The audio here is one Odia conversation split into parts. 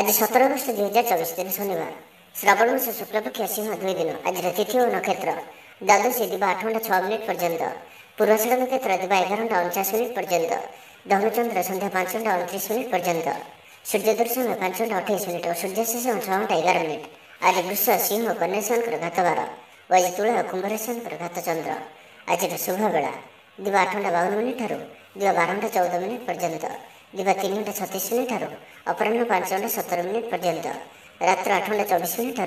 आज 17 अगस्त 2024 दिन शनिवार श्रावण मास शुक्लपक्ष सिंह 2 दिन आज तिथि और नक्षत्र द्वादशी दिवा 8 घंटा 6 मिनिट पर्यंत पूर्वाषाढ़ नक्षत्र दिवा 11 घंटा 49 मिनिट पर्यंत दहनचंद्र संध्या 5 घंटा 29 मिनिट पर्यंत सूर्य दर्शन 5 घंटा 28 मिनिट और सूर्यास्त 6 घंटा 11 मिनिट। आज वृष सिंह कन्या घातवार और आज तुला कुंभ राशि घात चंद्र। आज शुभ बेला दिवा 8 घंटा 52 मिनिट दिवा 12 घंटा 14 मिनिट पर्यंत दिवा 3 घंटा 36 मिनिट अपराह्न 5 घंटा 17 मिनिट पर्यंत रात्र 8 घंटा 24 मिनिट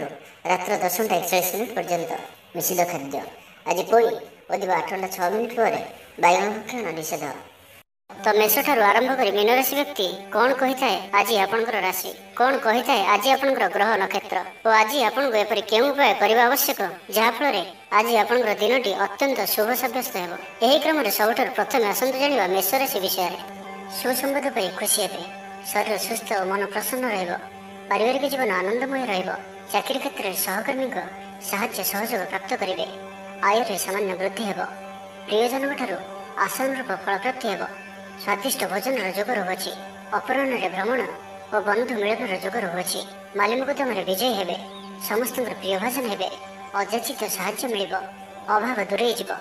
रात्र 10 घंटा 41 मिनिट पर्यंत निषिद्ध खाद्य। आज पोई और दिवा 8 घंटा 6 मिनिट पर बायगण भक्षण निषेध। तो मेष ठारू आरंभ कर मीन राशि व्यक्ति कौन कही थाए आज आपणकर राशि कौन कही थाए आज आपणकर ग्रह नक्षत्र और आज आपको एपरी केउं उपाय करबा आवश्यक जहाँफल आज आपणकर दिनटी अत्यंत शुभ सब्यस्त हेब। एही क्रम सबुठार प्रथम आसंतु जानिबा मेष राशि विषय शुभ संबंध पाई खुशी हेबे शरीर सुस्थ और मन प्रसन्न रहिबो पारिवारिक जीवन आनंदमय रहिबो चाकरी क्षेत्र में सहकर्मी साहाय्य सहयोग प्राप्त करेंगे आय रे सामान्य वृद्धि हेब प्रियजन ठारू आशानुरूप फल प्राप्ति हेब स्वादिष्ट भोजन जोग रहुछि अपराह्न भ्रमण और बंधु मिलन जोग रहुछि माली मुकदम विजय हेबे समस्त प्रिय भाजन हेबे अजाचित साहाय्य मिलिब अभाव दूरे जीव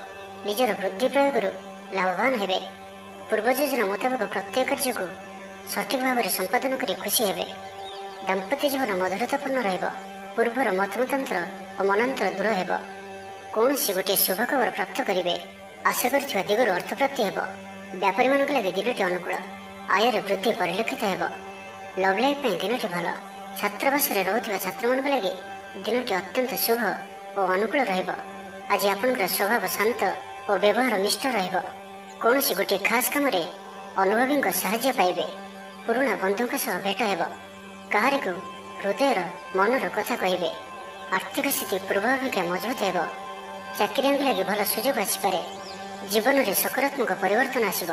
निजर बुद्धि प्रयोग लाभवान हेबे पूर्व योजना मुताबक प्रत्येक कार्य को सठिक भाव में संपादन कर खुशी हेबे दाम्पत्य जीवन मधुरतापूर्ण रहिब पूर्वर मतमतांतर और मनांतर दूर हेब कौन गोटे शुभ खबर प्राप्त करेंगे आशा कर दिगरू अर्थ प्राप्ति हेब व्यापारी मान लगे दिनटी अनुकूल आय वृद्धि परिलक्षित हेब लव लाइफ दिनटी भल छात्रावास रोकवा छात्र मान लगे दिनटी अत्यंत शुभ और अनुकूल रहिब आज आपंकर स्वभाव शांत और व्यवहार मिष्ट रहिब कौन गोटे खास कम अनुभवी साहाय्य पाइबे पुराणा बंधुों भेट हेब कहारी को हृदयर मनर कथा कहे आर्थिक स्थिति पूर्वापेक्षा मजबूत हेब चाकरी लगे भल सुजोग आसपे जीवन में सकारात्मक परिवर्तन आसब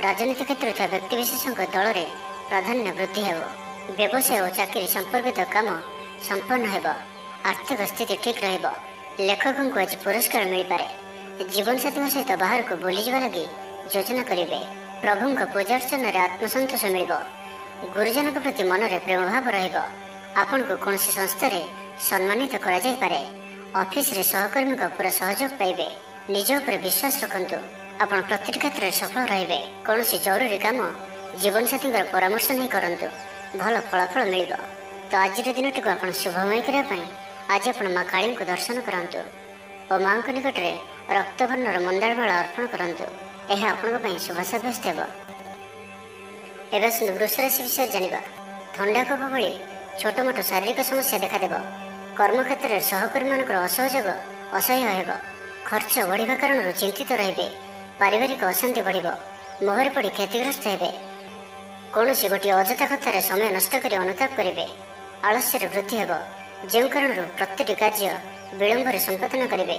राजनीति क्षेत्र में व्यक्तिविशेषों दल में प्राधान्य वृद्धि हेब व्यवसाय और चाकरी संपर्कित काम संपन्न हेब आर्थिक स्थिति ठीक रहिब लेखकों को आज पुरस्कार मिल पारे जीवन साथी सहित बाहर को बुली जावा लगी योजना करेंगे प्रभु पूजा अर्चन आत्मसंतोष मिल गुरुजन प्रति मन में प्रेम भाव रन को कौन संस्था सम्मानित कर ऑफिस रे सहकर्मी पूरा सहयोग पाइबे निज उपर विश्वास रखु आप प्रत्येक क्षेत्र में सफल रे कौन जरूरी काम जीवन साथी परामर्श नहीं करंतु भल फलाफल मिल। तो आज दिन टी आप शुभमय करने आज आप माँ काली को दर्शन करंतु और माँ निकट में रक्तवर्णर मंदार माला अर्पण करंतु यह आपण शुभ सब्यस्त हेब। एवं वृष राशि विषय जाना थंडा कफ भली छोट मोट शारीरिक समस्या देखादेव कर्म क्षेत्र में सहकर्मी मान असहयोग असह्य हेब खर्च बढ़िया कारण चिंतित रे पारिवारिक अशांति बढ़ मोहर पड़ क्षतिग्रस्त हे कौन गोटे अजथा कथार समय नष्ट कर अनुताप करेंगे आलस्य वृद्धि हेब जो कारण प्रत्येक कार्य विलंब संपादन करेंगे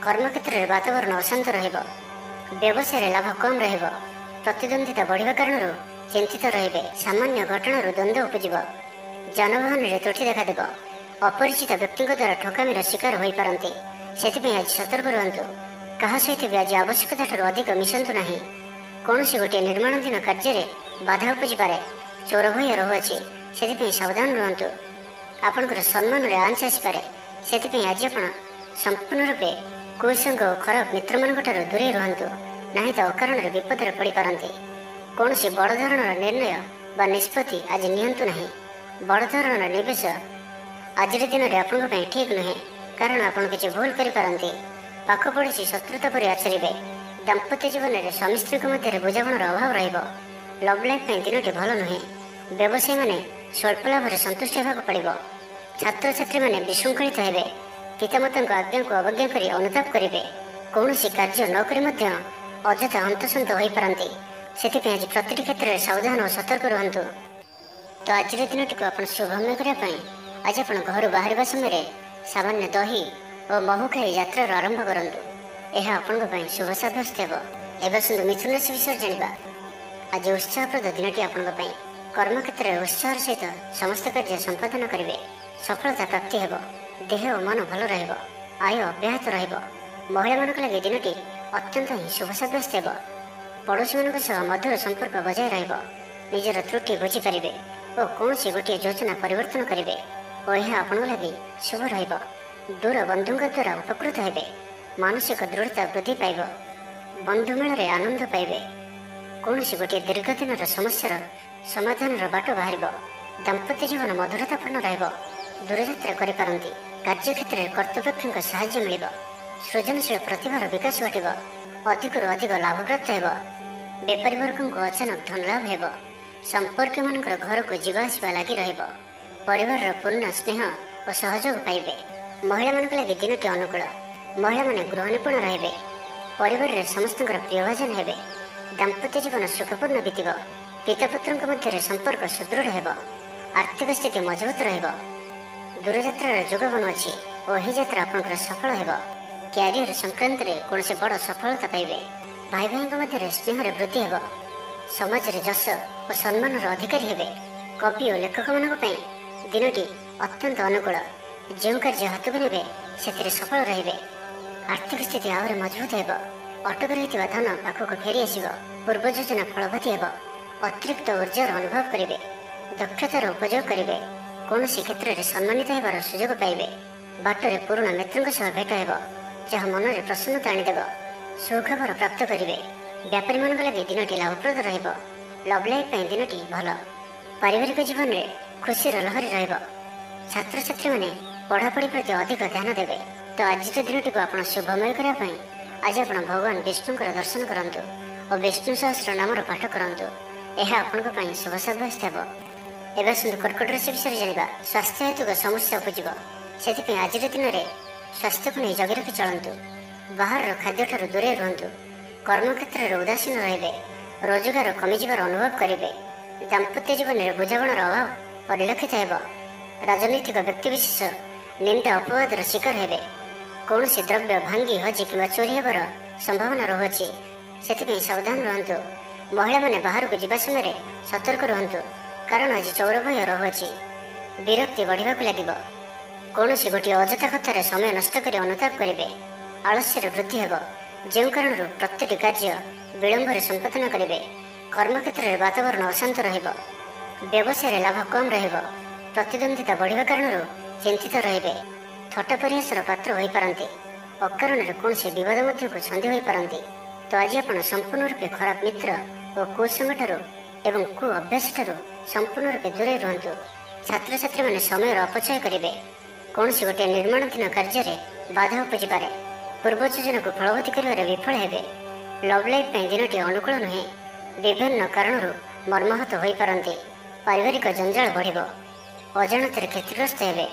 कर्म क्षेत्र में वातावरण अशांत रहिब व्यवसाय लाभ कम रहिब प्रतिद्वंदिता बढ़िया कारण चिंतित रे सामान्य घटना द्वंद्व उपजीव जानवाहन में त्रुटि देखादेव अपरिचित व्यक्ति द्वारा ठकामीर शिकार हो पारती से आज सतर्क रुहतु क्या सहित भी आज आवश्यकता ठार अधिक मिशंतु ना कौन गोटे निर्माणाधीन कार्य बाधा उपजी पारे चोर भय रहुअछि से सावधान रुहतु आपणकर सम्मान में आंच आसपे से आज आप संपूर्ण रूपे कुसंग और खराब मित्र मान दूरे रुहतु ना तो अकारण विपद पड़ पारती कौन बड़ धरण निर्णय व निष्पत्ति आज नियंतु ना बड़ धरण निवेश आज दिन में आपण ठीक नुहे कारण आप किसी भूल करपारती पाख पड़ोसी शत्रुता पर आचरिबे दाम्पत्य जीवन में स्वामी स्त्री मध्य बुझामणार अभाव रहिब लव लाइफ दिनटी भल नुहे व्यवसायी मैंने स्वल्प लाभ संतुष्ट होगा पड़ो छात्र छात्री मैंने विशृंखलित हेबे पितामाता आज्ञा को अवज्ञा कर अनुताप करेंगे कौन कार्य नक अजथा हंतसंत हो पारती से आज प्रति क्षेत्र में सावधान और सतर्क रुहतु। तो आज दिन टी आप शुभमय करने आज आप घर बाहर समय सामान्य दही और महू खाई यात्रार आरंभ करूँ यह आपण शुभ सब्यस्त हेब। एवं मिथुन राशि विषय जाना आज उत्साहप्रद दिनटी आपण कर्म क्षेत्र में उत्साह सहित समस्त कार्य संपादन करेंगे सफलता प्राप्ति हेब देह और मन भल आय अब्याहत महिला मान लगे दिनटी अत्यंत ही शुभ सब्यस्त हेब पड़ोशी मान मधुर संपर्क बजाय निजर त्रुटि बुझीपारे ଓ କୌଣସି ଗୋଟିଏ ଯୋଜନା ପରିବର୍ତ୍ତନ କରିବେ ଓ ଏହା ଆପଣଙ୍କ ଲାଗି ଶୁଭ ରହିବ। ଦୂର ବନ୍ଧୁଙ୍କ ଦ୍ୱାରା ଉପକୃତ ହେବେ। ମାନସିକ ଦୃଢ଼ତା ବୃଦ୍ଧି ପାଇବ। ବନ୍ଧୁ ମେଳରେ ଆନନ୍ଦ ପାଇବେ। କୌଣସି ଗୋଟିଏ ଦୀର୍ଘ ଦିନର ସମସ୍ୟାର ସମାଧାନର ବାଟ ବାହାରିବ। ଦାମ୍ପତ୍ୟ ଜୀବନ ମଧୁରତାପୂର୍ଣ୍ଣ ରହିବ। ଦୂରଯାତ୍ରା କରିପାରନ୍ତି। କାର୍ଯ୍ୟକ୍ଷେତ୍ରରେ କର୍ତ୍ତୃପକ୍ଷଙ୍କ ସାହାଯ୍ୟ ମିଳିବ। ସୃଜନଶୀଳ ପ୍ରତିଭାର ବିକାଶ ଘଟିବ। ଅଧିକରୁ ଅଧିକ ଲାଭପ୍ରାପ୍ତ ହେବ। ବେପାରୀ ବର୍ଗଙ୍କୁ ଅଚାନକ ଧନଲାଭ ହେବ। ସମ୍ପର୍କୀୟମାନଙ୍କର ଘରକୁ ଯିବା ଆସିବା ଲାଗି ରହିବ। ପରିବାରର ପୂର୍ଣ୍ଣ ସ୍ନେହ ଓ ସହଯୋଗ ପାଇବେ। ମହିଳାମାନଙ୍କ ଲାଗି ଦିନଟି ଅନୁକୂଳ। ମହିଳାମାନେ ଗୃହ ନିପୁଣ ରହିବେ। ପରିବାରରେ ସମସ୍ତଙ୍କର ପ୍ରିୟଭାଜନ ହେବେ। ଦାମ୍ପତ୍ୟ ଜୀବନ ସୁଖପୂର୍ଣ୍ଣ ବିତିବ। ପିତାପୁତ୍ରଙ୍କ ମଧ୍ୟରେ ସମ୍ପର୍କ ସୁଦୃଢ଼ ହେବ। ଆର୍ଥିକ ସ୍ଥିତି ମଜବୁତ ରହିବ। ଦୂରଯାତ୍ରାର ଯୋଗ ବନୁଅଛି ଓ ଏହି ଯାତ୍ରା ଆପଣଙ୍କର ସଫଳ ହେବ। କ୍ୟାରିୟର ସଂକ୍ରାନ୍ତରେ କୌଣସି ବଡ଼ ସଫଳତା ପାଇବେ। ଭାଇ ଭାଇଙ୍କ ମଧ୍ୟରେ ସ୍ନେହରେ ବୃଦ୍ଧି ହେବ। ସମାଜରେ ଯଶ ଓ ସମ୍ମାନର ଅଧିକାରୀ ହେବେ। କବି ଓ ଲେଖକମାନଙ୍କ ପାଇଁ ଦିନଟି ଅତ୍ୟନ୍ତ ଅନୁକୂଳ। ଯେଉଁ କାର୍ଯ୍ୟ ହାତକୁ ନେବେ ସେଥିରେ ସଫଳ ରହିବେ। ଆର୍ଥିକ ସ୍ଥିତି ଆହୁରି ମଜବୁତ ହେବ। ଅଟକି ରହିଥିବା ଧନ ପାଖକୁ ଫେରି ଆସିବ। ପୂର୍ବ ଯୋଜନା ଫଳବତୀ ହେବ। ଅତିରିକ୍ତ ଉର୍ଜାର ଅନୁଭବ କରିବେ। ଦକ୍ଷତାର ଉପଯୋଗ କରିବେ। କୌଣସି କ୍ଷେତ୍ରରେ ସମ୍ମାନିତ ହେବାର ସୁଯୋଗ ପାଇବେ। ବାଟରେ ପୁରୁଣା ମିତ୍ରଙ୍କ ସହ ଭେଟ ହେବ, ଯାହା ମନରେ ପ୍ରସନ୍ନତା ଆଣିଦେବ। ସୁଖବର ପ୍ରାପ୍ତ କରିବେ। ବ୍ୟାପାରୀମାନଙ୍କ ଲାଗି ଦିନଟି ଲାଭପ୍ରଦ ରହିବ। ଲଭ୍ ଲାଇଫ୍ ପାଇଁ ଦିନଟି ଭଲ। ପାରିବାରିକ ଜୀବନରେ ଖୁସିର ଲହରୀ ରହିବ। ଛାତ୍ରଛାତ୍ରୀମାନେ ପଢ଼ାପଢ଼ି ପ୍ରତି ଅଧିକ ଧ୍ୟାନ ଦେବେ। ତ ଆଜିର ଦିନଟିକୁ ଆପଣ ଶୁଭମୟ କରିବା ପାଇଁ ଆଜି ଆପଣ ଭଗବାନ ବିଷ୍ଣୁଙ୍କର ଦର୍ଶନ କରନ୍ତୁ ଓ ବିଷ୍ଣୁ ସହସ୍ର ନାମର ପାଠ କରନ୍ତୁ। ଏହା ଆପଣଙ୍କ ପାଇଁ ଶୁଭ ସାବ୍ୟସ୍ତ ହେବ। ଏବେ ଆସନ୍ତୁ କର୍କଟ ରାଶି ବିଷୟରେ ଜାଣିବା। ସ୍ୱାସ୍ଥ୍ୟ ହେତୁକ ସମସ୍ୟା ଉପୁଜିବ। ସେଥିପାଇଁ ଆଜିର ଦିନରେ ସ୍ୱାସ୍ଥ୍ୟକୁ ନେଇ ଜଗି ରଖି ଚଳନ୍ତୁ। ବାହାରର ଖାଦ୍ୟଠାରୁ ଦୂରେଇ ରୁହନ୍ତୁ। କର୍ମକ୍ଷେତ୍ରରେ ଉଦାସୀନ ରହିବେ। ରୋଜଗାର କମିଯିବାର ଅନୁଭବ କରିବେ। ଦାମ୍ପତ୍ୟ ଜୀବନରେ ବୁଝାମଣାର ଅଭାବ ପରିଲକ୍ଷିତ ହେବ। ରାଜନୈତିକ ବ୍ୟକ୍ତିବିଶେଷ ନିନ୍ଦା ଅପବାଦର ଶିକାର ହେବେ। କୌଣସି ଦ୍ରବ୍ୟ ଭାଙ୍ଗି ହଜି କିମ୍ବା ଚୋରି ହେବାର ସମ୍ଭାବନା ରହୁଅଛି। ସେଥିପାଇଁ ସାବଧାନ ରୁହନ୍ତୁ। ମହିଳାମାନେ ବାହାରକୁ ଯିବା ସମୟରେ ସତର୍କ ରୁହନ୍ତୁ, କାରଣ ଆଜି ଚୋର ଭୟ ରହୁଅଛି। ବିରକ୍ତି ବଢ଼ିବାକୁ ଲାଗିବ। କୌଣସି ଗୋଟିଏ ଅଯଥା କଥାରେ ସମୟ ନଷ୍ଟ କରି ଅନୁତାପ କରିବେ। ଆଳସ୍ୟର ବୃଦ୍ଧି ହେବ, ଯେଉଁ କାରଣରୁ ପ୍ରତ୍ୟେକଟି କାର୍ଯ୍ୟ ବିଳମ୍ବରେ ସମ୍ପାଦନ କରିବେ। କର୍ମକ୍ଷେତ୍ରରେ ବାତାବରଣ ଅଶାନ୍ତ ରହିବ। ବ୍ୟବସାୟରେ ଲାଭ କମ୍ ରହିବ। ପ୍ରତିଦ୍ୱନ୍ଦିତା ବଢ଼ିବା କାରଣରୁ ଚିନ୍ତିତ ରହିବେ। ଥଟ୍ଟା ପରିହାସର ପାତ୍ର ହୋଇପାରନ୍ତି। ଅକାରଣରେ କୌଣସି ବିବାଦ ମଧ୍ୟକୁ ଛନ୍ଦି ହୋଇପାରନ୍ତି। ତ ଆଜି ଆପଣ ସମ୍ପୂର୍ଣ୍ଣ ରୂପେ ଖରାପ ମିତ୍ର ଓ କୁସଙ୍ଗଠାରୁ ଏବଂ କୁ ଅଭ୍ୟାସଠାରୁ ସମ୍ପୂର୍ଣ୍ଣ ରୂପେ ଦୂରେଇ ରୁହନ୍ତୁ। ଛାତ୍ରଛାତ୍ରୀମାନେ ସମୟର ଅପଚୟ କରିବେ। କୌଣସି ଗୋଟିଏ ନିର୍ମାଣାଧୀନ କାର୍ଯ୍ୟରେ ବାଧା ଉପୁଜିପାରେ। ପୂର୍ବ ଯୋଜନାକୁ ଫଳବତୀ କରିବାରେ ବିଫଳ ହେବେ। ଲଭ୍ ଲାଇଫ୍ ପାଇଁ ଦିନଟି ଅନୁକୂଳ ନୁହେଁ। ବିଭିନ୍ନ କାରଣରୁ ମର୍ମାହତ ହୋଇପାରନ୍ତି। ପାରିବାରିକ ଜଞ୍ଜାଳ ବଢ଼ିବ। ଅଜାଣତରେ କ୍ଷତିଗ୍ରସ୍ତ ହେବେ।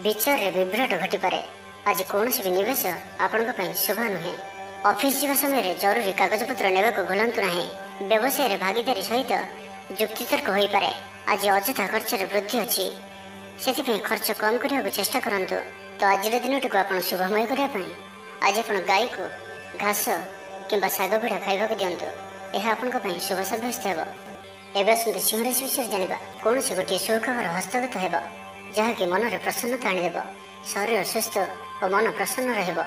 ବିଚାରରେ ବିଭ୍ରାଟ ଘଟିପାରେ। ଆଜି କୌଣସି ବି ନିବେଶ ଆପଣଙ୍କ ପାଇଁ ଶୁଭ ନୁହେଁ। ଅଫିସ ଯିବା ସମୟରେ ଜରୁରୀ କାଗଜପତ୍ର ନେବାକୁ ଭୁଲନ୍ତୁ ନାହିଁ। ବ୍ୟବସାୟରେ ଭାଗିଦାରୀ ସହିତ ଯୁକ୍ତିତର୍କ ହୋଇପାରେ। ଆଜି ଅଯଥା ଖର୍ଚ୍ଚରେ ବୃଦ୍ଧି ଅଛି। ସେଥିପାଇଁ ଖର୍ଚ୍ଚ କମ୍ କରିବାକୁ ଚେଷ୍ଟା କରନ୍ତୁ। ତ ଆଜିର ଦିନଟିକୁ ଆପଣ ଶୁଭମୟ କରିବା ପାଇଁ ଆଜି ଆପଣ ଗାଈକୁ ଘାସ କିମ୍ବା ଶାଗ ପିଢ଼ା ଖାଇବାକୁ ଦିଅନ୍ତୁ। ଏହା ଆପଣଙ୍କ ପାଇଁ ଶୁଭ ସାବ୍ୟସ୍ତ ହେବ। ଏବେ ଆସନ୍ତୁ ସିଂହ ରାଶି ବିଷୟରେ ଜାଣିବା। କୌଣସି ଗୋଟିଏ ସୁଖବର ହସ୍ତଗତ ହେବ, ଯାହାକି ମନରେ ପ୍ରସନ୍ନତା ଆଣିଦେବ। ଶରୀର ସୁସ୍ଥ ଓ ମନ ପ୍ରସନ୍ନ ରହିବ।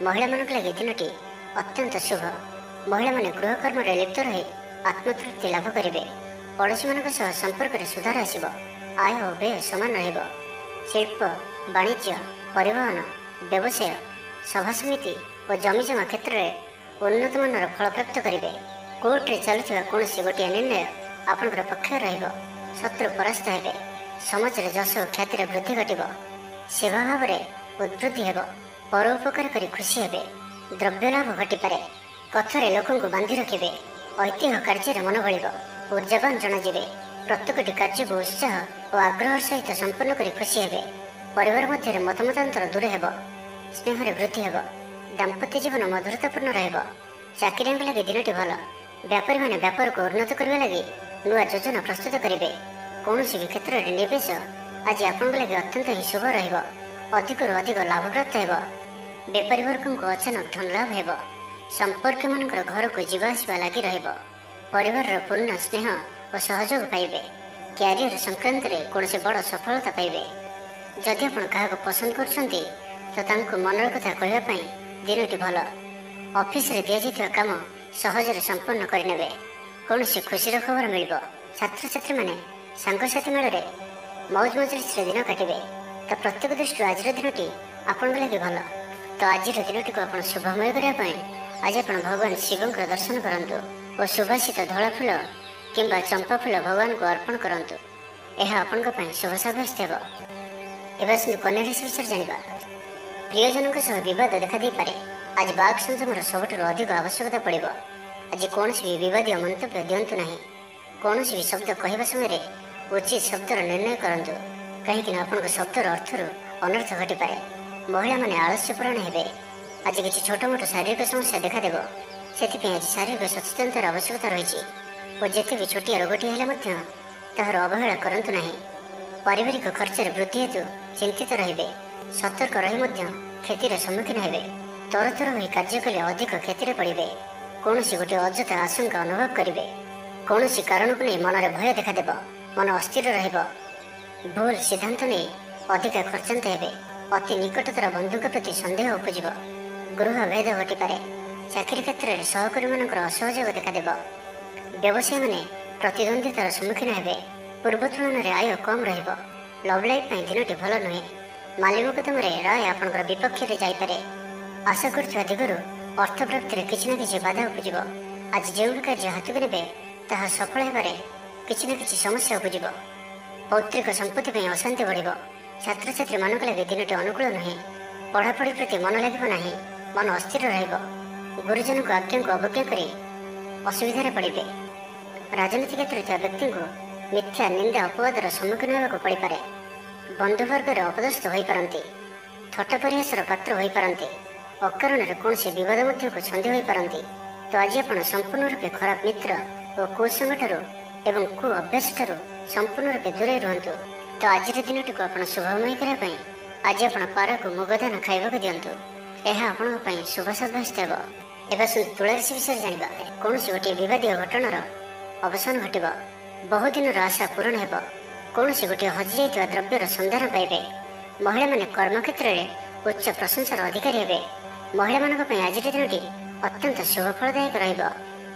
ମହିଳାମାନଙ୍କ ଲାଗି ଦିନଟି ଅତ୍ୟନ୍ତ ଶୁଭ। ମହିଳାମାନେ ଗୃହକର୍ମରେ ଲିପ୍ତ ରହି ଆତ୍ମତୃପ୍ତି ଲାଭ କରିବେ। ପଡ଼ୋଶୀମାନଙ୍କ ସହ ସମ୍ପର୍କରେ ସୁଧାର ଆସିବ। ଆୟ ଓ ବ୍ୟୟ ସମାନ ରହିବ। ଶିଳ୍ପ, ବାଣିଜ୍ୟ, ପରିବହନ, ବ୍ୟବସାୟ, ସଭାସମିତି ଓ ଜମିଜମା କ୍ଷେତ୍ରରେ ଉନ୍ନତମାନର ଫଳପ୍ରାପ୍ତ କରିବେ। କୋର୍ଟରେ ଚାଲୁଥିବା କୌଣସି ଗୋଟିଏ ନିର୍ଣ୍ଣୟ ଆପଣଙ୍କର ପକ୍ଷରେ ରହିବ। ଶତ୍ରୁ ପରାସ୍ତ ହେବେ। ସମାଜରେ ଯଶ ଓ ଖ୍ୟାତିର ବୃଦ୍ଧି ଘଟିବ। ସେବା ଭାବରେ ଉଦ୍ବୃଦ୍ଧି ହେବ। ପର ଉପକାର କରି ଖୁସି ହେବେ। ଦ୍ରବ୍ୟ ଲାଭ ଘଟିପାରେ। କଥାରେ ଲୋକଙ୍କୁ ବାନ୍ଧି ରଖିବେ। ଐତିହ୍ୟ କାର୍ଯ୍ୟରେ ମନ ବଳିବ। ଉର୍ଜାବାନ ଜଣାଯିବେ। ପ୍ରତ୍ୟେକଟି କାର୍ଯ୍ୟକୁ ଉତ୍ସାହ ଓ ଆଗ୍ରହର ସହିତ ସମ୍ପନ୍ନ କରି ଖୁସି ହେବେ। ପରିବାର ମଧ୍ୟରେ ମତମତାନ୍ତର ଦୂର ହେବ। ସ୍ନେହରେ ବୃଦ୍ଧି ହେବ। ଦାମ୍ପତ୍ୟ ଜୀବନ ମଧୁରତାପୂର୍ଣ୍ଣ ରହିବ। ଚାକିରିଆଙ୍କ ଲାଗି ଦିନଟି ଭଲ। ବ୍ୟାପାରୀମାନେ ବ୍ୟାପାରକୁ ଉନ୍ନତ କରିବା ଲାଗି ନୂଆ ଯୋଜନା ପ୍ରସ୍ତୁତ କରିବେ। କୌଣସି ବି କ୍ଷେତ୍ରରେ ନିବେଶ ଆଜି ଆପଣଙ୍କ ଲାଗି ଅତ୍ୟନ୍ତ ହିଁ ଶୁଭ ରହିବ। ଅଧିକରୁ ଅଧିକ ଲାଭପ୍ରାପ୍ତ ହେବ। ବେପାରୀ ବର୍ଗଙ୍କୁ ଅଚାନକ ଧନଲାଭ ହେବ। ସମ୍ପର୍କୀୟମାନଙ୍କର ଘରକୁ ଯିବା ଆସିବା ଲାଗି ରହିବ। ପରିବାରର ପୂର୍ଣ୍ଣ ସ୍ନେହ ଓ ସହଯୋଗ ପାଇବେ। କ୍ୟାରିୟର ସଂକ୍ରାନ୍ତରେ କୌଣସି ବଡ଼ ସଫଳତା ପାଇବେ। ଯଦି ଆପଣ କାହାକୁ ପସନ୍ଦ କରୁଛନ୍ତି ତ ତାଙ୍କୁ ମନର କଥା କହିବା ପାଇଁ ଦିନଟି ଭଲ। ଅଫିସରେ ଦିଆଯାଇଥିବା କାମ ସହଜରେ ସମ୍ପନ୍ନ କରିନେବେ। କୌଣସି ଖୁସିର ଖବର ମିଳିବ। ଛାତ୍ରଛାତ୍ରୀମାନେ ସାଙ୍ଗସାଥୀ ମେଳରେ ମୌଜ ମଜଲିସ୍ରେ ଦିନ କାଟିବେ। ତ ପ୍ରତ୍ୟେକ ଦୃଷ୍ଟିରୁ ଆଜିର ଦିନଟି ଆପଣଙ୍କ ଲାଗି ଭଲ। ତ ଆଜିର ଦିନଟିକୁ ଆପଣ ଶୁଭମୟ କରିବା ପାଇଁ ଆଜି ଆପଣ ଭଗବାନ ଶିବଙ୍କର ଦର୍ଶନ କରନ୍ତୁ ଓ ସୁବାସିତ ଧଳା ଫୁଲ କିମ୍ବା ଚମ୍ପା ଫୁଲ ଭଗବାନଙ୍କୁ ଅର୍ପଣ କରନ୍ତୁ। ଏହା ଆପଣଙ୍କ ପାଇଁ ଶୁଭ ସାବ୍ୟସ୍ତ ହେବ। ଏବେ ଆସନ୍ତୁ କନ୍ୟା ରାଶି ବିଷୟରେ ଜାଣିବା। ପ୍ରିୟଜନଙ୍କ ସହ ବିବାଦ ଦେଖାଦେଇପାରେ। ଆଜି ବାକ୍ ସଂଯମର ସବୁଠାରୁ ଅଧିକ ଆବଶ୍ୟକତା ପଡ଼ିବ। ଆଜି କୌଣସି ବି ବିବାଦୀୟ ମନ୍ତବ୍ୟ ଦିଅନ୍ତୁ ନାହିଁ। କୌଣସି ବି ଶବ୍ଦ କହିବା ସମୟରେ ଉଚିତ ଶବ୍ଦର ନିର୍ଣ୍ଣୟ କରନ୍ତୁ, କାହିଁକିନା ଆପଣଙ୍କ ଶବ୍ଦର ଅର୍ଥରୁ ଅନର୍ଥ ଘଟିପାରେ। ମହିଳାମାନେ ଆଳସ୍ୟପରାୟଣ ହେବେ। ଆଜି କିଛି ଛୋଟମୋଟ ଶାରୀରିକ ସମସ୍ୟା ଦେଖାଦେବ। ସେଥିପାଇଁ ଆଜି ଶାରୀରିକ ସଚେତନତାର ଆବଶ୍ୟକତା ରହିଛି ଓ ଯେତେ ବି ଛୋଟିଆ ରୋଗଟିଏ ହେଲେ ମଧ୍ୟ ତାହାର ଅବହେଳା କରନ୍ତୁ ନାହିଁ। ପାରିବାରିକ ଖର୍ଚ୍ଚରେ ବୃଦ୍ଧି ହେତୁ ଚିନ୍ତିତ ରହିବେ। ସତର୍କ ରହି ମଧ୍ୟ କ୍ଷତିର ସମ୍ମୁଖୀନ ହେବେ। ତରତର ହୋଇ କାର୍ଯ୍ୟ କଲେ ଅଧିକ କ୍ଷତିରେ ପଡ଼ିବେ। କୌଣସି ଗୋଟିଏ ଅଯଥା ଆଶଙ୍କା ଅନୁଭବ କରିବେ। କୌଣସି କାରଣକୁ ନେଇ ମନରେ ଭୟ ଦେଖାଦେବ। ମନ ଅସ୍ଥିର ରହିବ। ଭୁଲ ସିଦ୍ଧାନ୍ତ ନେଇ ଅଧିକା ଖର୍ଚ୍ଚାନ୍ତ ହେବେ। ଅତି ନିକଟତର ବନ୍ଧୁଙ୍କ ପ୍ରତି ସନ୍ଦେହ ଉପୁଜିବ। ଗୃହ ଭେଦ ଘଟିପାରେ। ଚାକିରି କ୍ଷେତ୍ରରେ ସହକର୍ମୀମାନଙ୍କର ଅସହଯୋଗ ଦେଖାଦେବ। ବ୍ୟବସାୟୀମାନେ ପ୍ରତିଦ୍ୱନ୍ଦ୍ୱିତାର ସମ୍ମୁଖୀନ ହେବେ। ପୂର୍ବ ତୁଳନାରେ ଆୟ କମ୍ ରହିବ। ଲଭ୍ ଲାଇଫ୍ ପାଇଁ ଦିନଟି ଭଲ ନୁହେଁ। ମାଲି ମୋକଦ୍ଦମାରେ ରାୟ ଆପଣଙ୍କର ବିପକ୍ଷରେ ଯାଇପାରେ। ଆଶା କରୁଥିବା ଦିଗରୁ ଅର୍ଥ ପ୍ରାପ୍ତିରେ କିଛି ନା କିଛି ବାଧା ଉପୁଜିବ। ଆଜି ଯେଉଁ ବି କାର୍ଯ୍ୟ ହାତକୁ ନେବେ ତାହା ସଫଳ ହେବାରେ କିଛି ନା କିଛି ସମସ୍ୟା ଉପୁଜିବ। ପୌତ୍ରିକ ସମ୍ପତ୍ତି ପାଇଁ ଅଶାନ୍ତି ବଢ଼ିବ। ଛାତ୍ରଛାତ୍ରୀମାନଙ୍କ ଲାଗି ଦିନଟି ଅନୁକୂଳ ନୁହେଁ। ପଢ଼ାପଢ଼ି ପ୍ରତି ମନ ଲାଗିବ ନାହିଁ। ମନ ଅସ୍ଥିର ରହିବ। ଗୁରୁଜନଙ୍କ ଆଜ୍ଞାକୁ ଅବଜ୍ଞା କରି ଅସୁବିଧାରେ ପଡ଼ିବେ। ରାଜନୀତି କ୍ଷେତ୍ରରେ ଥିବା ବ୍ୟକ୍ତିଙ୍କୁ ମିଥ୍ୟା ନିନ୍ଦା ଅପବାଦର ସମ୍ମୁଖୀନ ହେବାକୁ ପଡ଼ିପାରେ। ବନ୍ଧୁବର୍ଗରେ ଅପଦସ୍ଥ ହୋଇପାରନ୍ତି। ଥଟ୍ଟା ପରିହାସର ପାତ୍ର ହୋଇପାରନ୍ତି। ଅକାରଣରେ କୌଣସି ବିବାଦ ମଧ୍ୟକୁ ଛନ୍ଦି ହୋଇପାରନ୍ତି। ତ ଆଜି ଆପଣ ସମ୍ପୂର୍ଣ୍ଣ ରୂପେ ଖରାପ ମିତ୍ର ଓ କୁସଙ୍ଗଠାରୁ ଏବଂ କୁ ଅଭ୍ୟାସଠାରୁ ସମ୍ପୂର୍ଣ୍ଣ ରୂପେ ଦୂରେଇ ରୁହନ୍ତୁ। ତ ଆଜିର ଦିନଟିକୁ ଆପଣ ଶୁଭମୟ କରିବା ପାଇଁ ଆଜି ଆପଣ ପାରାକୁ ମୁଗଦାନ ଖାଇବାକୁ ଦିଅନ୍ତୁ। ଏହା ଆପଣଙ୍କ ପାଇଁ ଶୁଭ ସାବ୍ୟସ୍ତ ହେବ। ଏବେ ଆସନ୍ତୁ ତୁଳା ରାଶି ବିଷୟରେ ଜାଣିବା। କୌଣସି ଗୋଟିଏ ବିବାଦୀୟ ଘଟଣାର ଅବସାନ ଘଟିବ। ବହୁଦିନର ଆଶା ପୂରଣ ହେବ। କୌଣସି ଗୋଟିଏ ହଜିଯାଇଥିବା ଦ୍ରବ୍ୟର ସନ୍ଧାନ ପାଇବେ। ମହିଳାମାନେ କର୍ମକ୍ଷେତ୍ରରେ ଉଚ୍ଚ ପ୍ରଶଂସାର ଅଧିକାରୀ ହେବେ। ମହିଳାମାନଙ୍କ ପାଇଁ ଆଜିର ଦିନଟି ଅତ୍ୟନ୍ତ ଶୁଭଫଳଦାୟକ ରହିବ।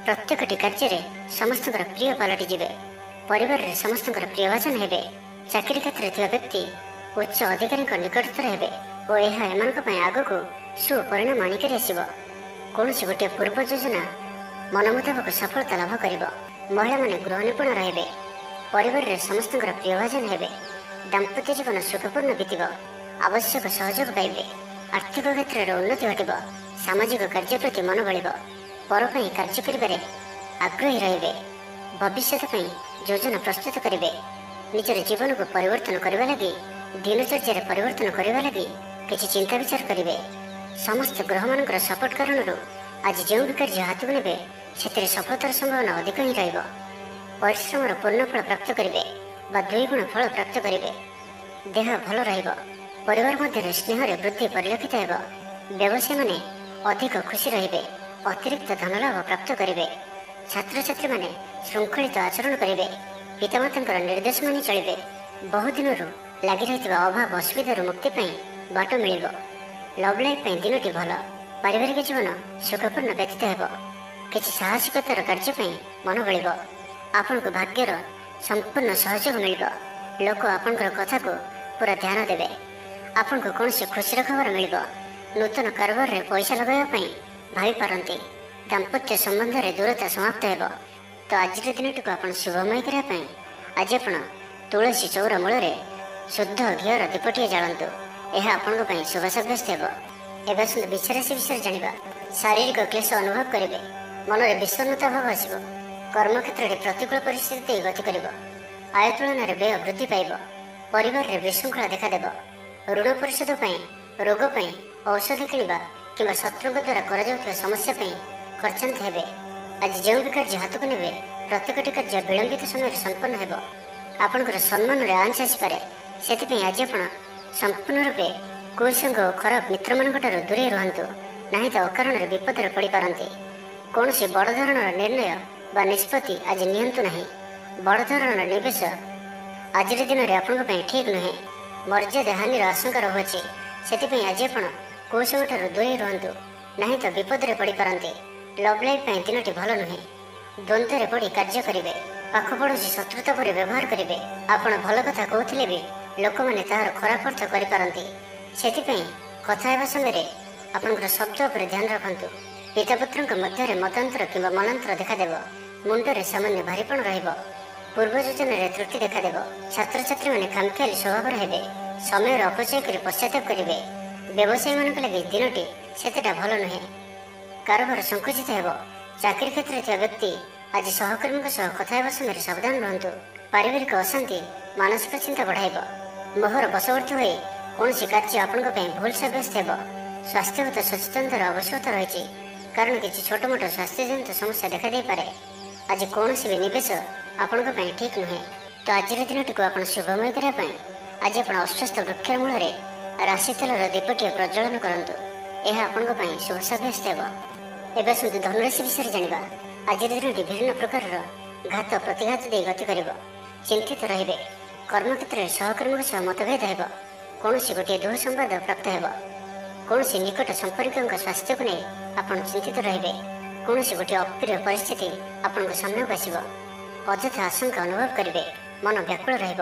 ପ୍ରତ୍ୟେକଟି କାର୍ଯ୍ୟରେ ସମସ୍ତଙ୍କର ପ୍ରିୟ ପାଲଟିଯିବେ। ପରିବାରରେ ସମସ୍ତଙ୍କର ପ୍ରିୟଭାଜନ ହେବେ। ଚାକିରି କ୍ଷେତ୍ରରେ ଥିବା ବ୍ୟକ୍ତି ଉଚ୍ଚ ଅଧିକାରୀଙ୍କ ନିକଟତର ହେବେ ଓ ଏହା ଏମାନଙ୍କ ପାଇଁ ଆଗକୁ ସୁପରିଣାମ ଆଣିକରି ଆସିବ। କୌଣସି ଗୋଟିଏ ପୂର୍ବ ଯୋଜନା ମନ ମୁତାବକ ସଫଳତା ଲାଭ କରିବ। ମହିଳାମାନେ ଗୃହ ନିପୁଣ ରହିବେ। ପରିବାରରେ ସମସ୍ତଙ୍କର ପ୍ରିୟଭାଜନ ହେବେ। ଦାମ୍ପତ୍ୟ ଜୀବନ ସୁଖପୂର୍ଣ୍ଣ ବିତିବ। ଆବଶ୍ୟକ ସହଯୋଗ ପାଇବେ। ଆର୍ଥିକ କ୍ଷେତ୍ରରେ ଉନ୍ନତି ଘଟିବ। ସାମାଜିକ କାର୍ଯ୍ୟ ପ୍ରତି ମନ ବଳିବ। ପର ପାଇଁ କାର୍ଯ୍ୟ କରିବାରେ ଆଗ୍ରହୀ ରହିବେ। ଭବିଷ୍ୟତ ପାଇଁ ଯୋଜନା ପ୍ରସ୍ତୁତ କରିବେ। ନିଜର ଜୀବନକୁ ପରିବର୍ତ୍ତନ କରିବା ଲାଗି ଦିନଚର୍ଯ୍ୟାରେ ପରିବର୍ତ୍ତନ କରିବା ଲାଗି କିଛି ଚିନ୍ତା ବିଚାର କରିବେ। ସମସ୍ତ ଗ୍ରହମାନଙ୍କର ସପୋର୍ଟ କାରଣରୁ ଆଜି ଯେଉଁ ବି କାର୍ଯ୍ୟ ହାତକୁ ନେବେ ସେଥିରେ ସଫଳତାର ସମ୍ଭାବନା ଅଧିକ ହିଁ ରହିବ। ପରିଶ୍ରମର ପୂର୍ଣ୍ଣ ଫଳ ପ୍ରାପ୍ତ କରିବେ ବା ଦ୍ୱିଗୁଣ ଫଳ ପ୍ରାପ୍ତ କରିବେ। ଦେହ ଭଲ ରହିବ। ପରିବାର ମଧ୍ୟରେ ସ୍ନେହରେ ବୃଦ୍ଧି ପରିଲକ୍ଷିତ ହେବ। ବ୍ୟବସାୟୀମାନେ ଅଧିକ ଖୁସି ରହିବେ। ଅତିରିକ୍ତ ଧନଲାଭ ପ୍ରାପ୍ତ କରିବେ। ଛାତ୍ରଛାତ୍ରୀମାନେ ଶୃଙ୍ଖଳିତ ଆଚରଣ କରିବେ। ପିତାମାତାଙ୍କର ନିର୍ଦ୍ଦେଶ ମାନି ଚଳିବେ। ବହୁଦିନରୁ ଲାଗି ରହିଥିବା ଅଭାବ ଅସୁବିଧାରୁ ମୁକ୍ତି ପାଇଁ ବାଟ ମିଳିବ। ଲଭ୍ ଲାଇଫ୍ ପାଇଁ ଦିନଟି ଭଲ। ପାରିବାରିକ ଜୀବନ ସୁଖପୂର୍ଣ୍ଣ ବ୍ୟତୀତ ହେବ। କିଛି ସାହସିକତାର କାର୍ଯ୍ୟ ପାଇଁ ମନ ବଳିବ। ଆପଣଙ୍କୁ ଭାଗ୍ୟର ସମ୍ପୂର୍ଣ୍ଣ ସହଯୋଗ ମିଳିବ। ଲୋକ ଆପଣଙ୍କର କଥାକୁ ପୁରା ଧ୍ୟାନ ଦେବେ। ଆପଣଙ୍କୁ କୌଣସି ଖୁସିର ଖବର ମିଳିବ। ନୂତନ କାରବାରରେ ପଇସା ଲଗାଇବା ପାଇଁ ଭାବିପାରନ୍ତି। ଦାମ୍ପତ୍ୟ ସମ୍ବନ୍ଧରେ ଦୂରତା ସମାପ୍ତ ହେବ। ତ ଆଜିର ଦିନଟିକୁ ଆପଣ ଶୁଭମୟ କରିବା ପାଇଁ ଆଜି ଆପଣ ତୁଳସୀ ଚଉରା ମୂଳରେ ଶୁଦ୍ଧ ଘିଅର ଦୀପଟିଏ ଜାଳନ୍ତୁ। ଏହା ଆପଣଙ୍କ ପାଇଁ ଶୁଭ ସାବ୍ୟସ୍ତ ହେବ। ଏବେ ଆସନ୍ତୁ ବୃଷ ରାଶି ବିଷୟରେ ଜାଣିବା। ଶାରୀରିକ କ୍ଲେଶ ଅନୁଭବ କରିବେ। ମନରେ ବିଷଣ୍ଣତା ଭାବ ଆସିବ। କର୍ମକ୍ଷେତ୍ରରେ ପ୍ରତିକୂଳ ପରିସ୍ଥିତି ଦେଇ ଗତି କରିବ। ଆୟ ତୁଳନାରେ ବ୍ୟୟ ବୃଦ୍ଧି ପାଇବ। ପରିବାରରେ ବିଶୃଙ୍ଖଳା ଦେଖାଦେବ। ଋଣ ପରିଶୋଧ ପାଇଁ, ରୋଗ ପାଇଁ, ଔଷଧ କିଣିବା କିମ୍ବା ଶତ୍ରୁଙ୍କ ଦ୍ୱାରା କରାଯାଉଥିବା ସମସ୍ୟା ପାଇଁ ଖର୍ଚ୍ଚାନ୍ତ ହେବେ। ଆଜି ଯେଉଁ ବି କାର୍ଯ୍ୟ ହାତକୁ ନେବେ ପ୍ରତ୍ୟେକଟି କାର୍ଯ୍ୟ ବିଳମ୍ବିତ ସମୟରେ ସମ୍ପନ୍ନ ହେବ। ଆପଣଙ୍କର ସମ୍ମାନରେ ଆଞ୍ଚ ଆସିପାରେ। ସେଥିପାଇଁ ଆଜି ଆପଣ ସମ୍ପୂର୍ଣ୍ଣ ରୂପେ କୁସଙ୍ଗ ଓ ଖରାପ ମିତ୍ରମାନଙ୍କଠାରୁ ଦୂରେଇ ରୁହନ୍ତୁ, ନାହିଁ ତ ଅକାରଣରେ ବିପଦରେ ପଡ଼ିପାରନ୍ତି। କୌଣସି ବଡ଼ ଧରଣର ନିର୍ଣ୍ଣୟ ବା ନିଷ୍ପତ୍ତି ଆଜି ନିଅନ୍ତୁ ନାହିଁ। ବଡ଼ ଧରଣର ନିବେଶ ଆଜିର ଦିନରେ ଆପଣଙ୍କ ପାଇଁ ଠିକ୍ ନୁହେଁ। ମର୍ଯ୍ୟାଦା ହାନିର ଆଶଙ୍କା ରହୁଅଛି। ସେଥିପାଇଁ ଆଜି ଆପଣ କୁସଙ୍ଗଠାରୁ ଦୂରେଇ ରୁହନ୍ତୁ, ନାହିଁ ତ ବିପଦରେ ପଡ଼ିପାରନ୍ତି। ଲଭ୍ ଲାଇଫ୍ ପାଇଁ ଦିନଟି ଭଲ ନୁହେଁ। ଦ୍ୱନ୍ଦ୍ୱରେ ପଡ଼ି କାର୍ଯ୍ୟ କରିବେ। ପାଖ ପଡ଼ୋଶୀ ଶତ୍ରୁତା ପରି ବ୍ୟବହାର କରିବେ। ଆପଣ ଭଲ କଥା କହୁଥିଲେ ବି ଲୋକମାନେ ତାହାର ଖରାପ ଅର୍ଥ କରିପାରନ୍ତି। ସେଥିପାଇଁ କଥା ହେବା ସମୟରେ ଆପଣଙ୍କର ଶବ୍ଦ ଉପରେ ଧ୍ୟାନ ରଖନ୍ତୁ। ପିତାପୁତ୍ରଙ୍କ ମଧ୍ୟରେ ମତାନ୍ତର କିମ୍ବା ମନାନ୍ତର ଦେଖାଦେବ। ମୁଣ୍ଡରେ ସାମାନ୍ୟ ଭାରିପଣ ରହିବ। ପୂର୍ବ ଯୋଜନାରେ ତ୍ରୁଟି ଦେଖାଦେବ। ଛାତ୍ରଛାତ୍ରୀମାନେ ଖାମଖିଆଲି ସ୍ୱଭାବର ହେବେ। ସମୟର ଅପଚୟ କରି ପଶ୍ଚାତାପ କରିବେ। ବ୍ୟବସାୟୀମାନଙ୍କ ଲାଗି ଦିନଟି ସେତେଟା ଭଲ ନୁହେଁ। କାରବାର ସଂକୁଚିତ ହେବ। ଚାକିରି କ୍ଷେତ୍ରରେ ଥିବା ବ୍ୟକ୍ତି ଆଜି ସହକର୍ମୀଙ୍କ ସହ କଥା ହେବା ସମୟରେ ସାବଧାନ ରୁହନ୍ତୁ। ପାରିବାରିକ ଅଶାନ୍ତି ମାନସିକ ଚିନ୍ତା ବଢ଼ାଇବ। ମୋହର ବଶବର୍ତ୍ତୀ ହୋଇ କୌଣସି କାର୍ଯ୍ୟ ଆପଣଙ୍କ ପାଇଁ ଭୁଲ ସାବ୍ୟସ୍ତ ହେବ। ସ୍ୱାସ୍ଥ୍ୟଗତ ସଚେତନତାର ଆବଶ୍ୟକତା ରହିଛି, କାରଣ କିଛି ଛୋଟମୋଟ ସ୍ୱାସ୍ଥ୍ୟଜନିତ ସମସ୍ୟା ଦେଖାଦେଇପାରେ। ଆଜି କୌଣସି ବି ନିବେଶ ଆପଣଙ୍କ ପାଇଁ ଠିକ୍ ନୁହେଁ। ତ ଆଜିର ଦିନଟିକୁ ଆପଣ ଶୁଭମୟ କରିବା ପାଇଁ ଆଜି ଆପଣ ଅଶ୍ୱସ୍ଥ ବୃକ୍ଷର ମୂଳରେ ରାଶି ତେଲର ଦୀପଟିଏ ପ୍ରଜ୍ୱଳନ କରନ୍ତୁ। ଏହା ଆପଣଙ୍କ ପାଇଁ ଶୁଭ ସାବ୍ୟସ୍ତ ହେବ। ଏବେ ଆସନ୍ତୁ ଧନୁରାଶି ବିଷୟରେ ଜାଣିବା। ଆଜିର ଦିନଟି ବିଭିନ୍ନ ପ୍ରକାରର ଘାତ ପ୍ରତିଘାତ ଦେଇ ଗତି କରିବ। ଚିନ୍ତିତ ରହିବେ। କର୍ମକ୍ଷେତ୍ରରେ ସହକର୍ମୀଙ୍କ ସହ ମତଭେଦ ହେବ। କୌଣସି ଗୋଟିଏ ଦୁଃସମ୍ବାଦ ପ୍ରାପ୍ତ ହେବ। କୌଣସି ନିକଟ ସମ୍ପର୍କୀୟଙ୍କ ସ୍ୱାସ୍ଥ୍ୟକୁ ନେଇ ଆପଣ ଚିନ୍ତିତ ରହିବେ। କୌଣସି ଗୋଟିଏ ଅପ୍ରିୟ ପରିସ୍ଥିତି ଆପଣଙ୍କ ସାମ୍ନାକୁ ଆସିବ। ଅଯଥା ଆଶଙ୍କା ଅନୁଭବ କରିବେ। ମନ ବ୍ୟାକୁଳ ରହିବ।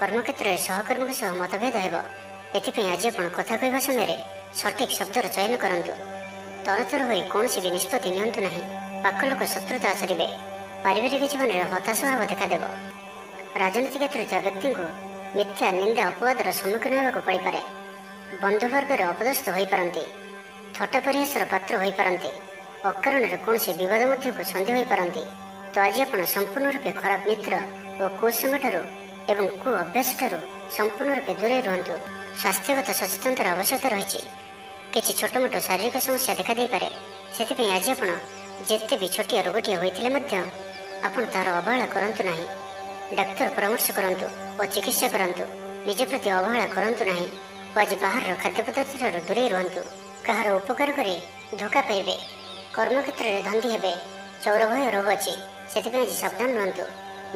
କର୍ମକ୍ଷେତ୍ରରେ ସହକର୍ମୀଙ୍କ ସହ ମତଭେଦ ହେବ। ଏଥିପାଇଁ ଆଜି ଆପଣ କଥା କହିବା ସମୟରେ ସଠିକ୍ ଶବ୍ଦର ଚୟନ କରନ୍ତୁ। ତରତର ହୋଇ କୌଣସି ବି ନିଷ୍ପତ୍ତି ନିଅନ୍ତୁ ନାହିଁ। ପାଖ ଲୋକ ଶତ୍ରୁତା ଆଚରିବେ। ପାରିବାରିକ ଜୀବନରେ ହତାଶ ଭାବ ଦେଖାଦେବ। ରାଜନୀତି କ୍ଷେତ୍ରରେ ଥିବା ବ୍ୟକ୍ତିଙ୍କୁ ମିଥ୍ୟା ନିନ୍ଦା ଅପବାଦର ସମ୍ମୁଖୀନ ହେବାକୁ ପଡ଼ିପାରେ। ବନ୍ଧୁବର୍ଗରେ ଅପଦସ୍ଥ ହୋଇପାରନ୍ତି। ଥଟ୍ଟା ପରିହାସର ପାତ୍ର ହୋଇପାରନ୍ତି। ଅକାରଣରେ କୌଣସି ବିବାଦ ମଧ୍ୟକୁ ସନ୍ଧି ହୋଇପାରନ୍ତି। ତ ଆଜି ଆପଣ ସମ୍ପୂର୍ଣ୍ଣ ରୂପେ ଖରାପ ମିତ୍ର ଓ କୁସଙ୍ଗଠାରୁ ଏବଂ କୁ ଅଭ୍ୟାସଠାରୁ ସମ୍ପୂର୍ଣ୍ଣ ରୂପେ ଦୂରେଇ ରୁହନ୍ତୁ। ସ୍ୱାସ୍ଥ୍ୟଗତ ସଚେତନତାର ଆବଶ୍ୟକତା ରହିଛି। କିଛି ଛୋଟମୋଟ ଶାରୀରିକ ସମସ୍ୟା ଦେଖାଦେଇପାରେ। ସେଥିପାଇଁ ଆଜି ଆପଣ ଯେତେ ବି ଛୋଟିଆ ରୋଗଟିଏ ହୋଇଥିଲେ ମଧ୍ୟ ଆପଣ ତାହାର ଅବହେଳା କରନ୍ତୁ ନାହିଁ। ଡାକ୍ତର ପରାମର୍ଶ କରନ୍ତୁ ଓ ଚିକିତ୍ସା କରନ୍ତୁ। ନିଜ ପ୍ରତି ଅବହେଳା କରନ୍ତୁ ନାହିଁ ଓ ଆଜି ବାହାରର ଖାଦ୍ୟପଦାର୍ଥଠାରୁ ଦୂରେଇ ରୁହନ୍ତୁ। କାହାର ଉପକାର କରି ଧୋକା ପାଇବେ। କର୍ମକ୍ଷେତ୍ରରେ ଧନ୍ଦୀ ହେବେ। ଚୌରଭୟ ରୋଗ ଅଛି, ସେଥିପାଇଁ ଆଜି ସାବଧାନ ରୁହନ୍ତୁ।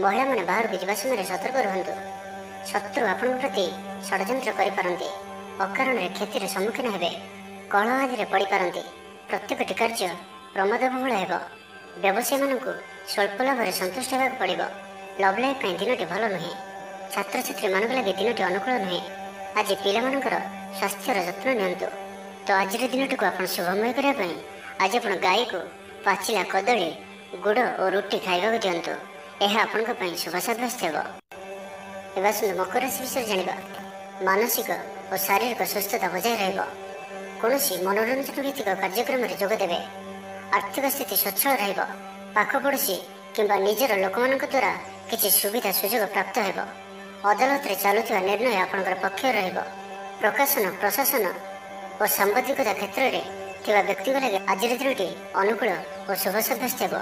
ମହିଳାମାନେ ବାହାରକୁ ଯିବା ସମୟରେ ସତର୍କ ରୁହନ୍ତୁ। ଶତ୍ରୁ ଆପଣଙ୍କ ପ୍ରତି ଷଡ଼ଯନ୍ତ୍ର କରିପାରନ୍ତି। ଅକାରଣରେ କ୍ଷତିର ସମ୍ମୁଖୀନ ହେବେ। କଳହ ଆଦିରେ ପଡ଼ିପାରନ୍ତି। ପ୍ରତ୍ୟେକଟି କାର୍ଯ୍ୟ ପ୍ରମାଦବହୁଳ ହେବ। ବ୍ୟବସାୟୀମାନଙ୍କୁ ସ୍ୱଳ୍ପ ଲାଭରେ ସନ୍ତୁଷ୍ଟ ହେବାକୁ ପଡ଼ିବ। ଲଭ୍ ଲାଇଫ୍ ପାଇଁ ଦିନଟି ଭଲ ନୁହେଁ। ଛାତ୍ରଛାତ୍ରୀମାନଙ୍କ ଲାଗି ଦିନଟି ଅନୁକୂଳ ନୁହେଁ। ଆଜି ପିଲାମାନଙ୍କର ସ୍ୱାସ୍ଥ୍ୟର ଯତ୍ନ ନିଅନ୍ତୁ। ତ ଆଜିର ଦିନଟିକୁ ଆପଣ ଶୁଭମୟ କରିବା ପାଇଁ ଆଜି ଆପଣ ଗାଈକୁ ପାଚିଲା କଦଳୀ, ଗୁଡ଼ ଓ ରୁଟି ଖାଇବାକୁ ଦିଅନ୍ତୁ। ଏହା ଆପଣଙ୍କ ପାଇଁ ଶୁଭ ସାବ୍ୟସ୍ତ ହେବ। ଏବେ ଆସନ୍ତୁ ମକର ରାଶି ବିଷୟରେ ଜାଣିବା। ମାନସିକ ଓ ଶାରୀରିକ ସୁସ୍ଥତା ବଜାୟ ରହିବ। କୌଣସି ମନୋରଞ୍ଜନ ଭିତ୍ତିକ କାର୍ଯ୍ୟକ୍ରମରେ ଯୋଗ ଦେବେ। ଆର୍ଥିକ ସ୍ଥିତି ସ୍ୱଚ୍ଛଳ ରହିବ। ପାଖ ପଡ଼ୋଶୀ କିମ୍ବା ନିଜର ଲୋକମାନଙ୍କ ଦ୍ୱାରା କିଛି ସୁବିଧା ସୁଯୋଗ ପ୍ରାପ୍ତ ହେବ। ଅଦାଲତରେ ଚାଲୁଥିବା ନିର୍ଣ୍ଣୟ ଆପଣଙ୍କର ପକ୍ଷରେ ରହିବ। ପ୍ରକାଶନ, ପ୍ରଶାସନ ଓ ସାମ୍ବାଦିକତା କ୍ଷେତ୍ରରେ ଥିବା ବ୍ୟକ୍ତିଙ୍କ ଲାଗି ଆଜିର ଦିନଟି ଅନୁକୂଳ ଓ ଶୁଭ ସାବ୍ୟସ୍ତ ହେବ।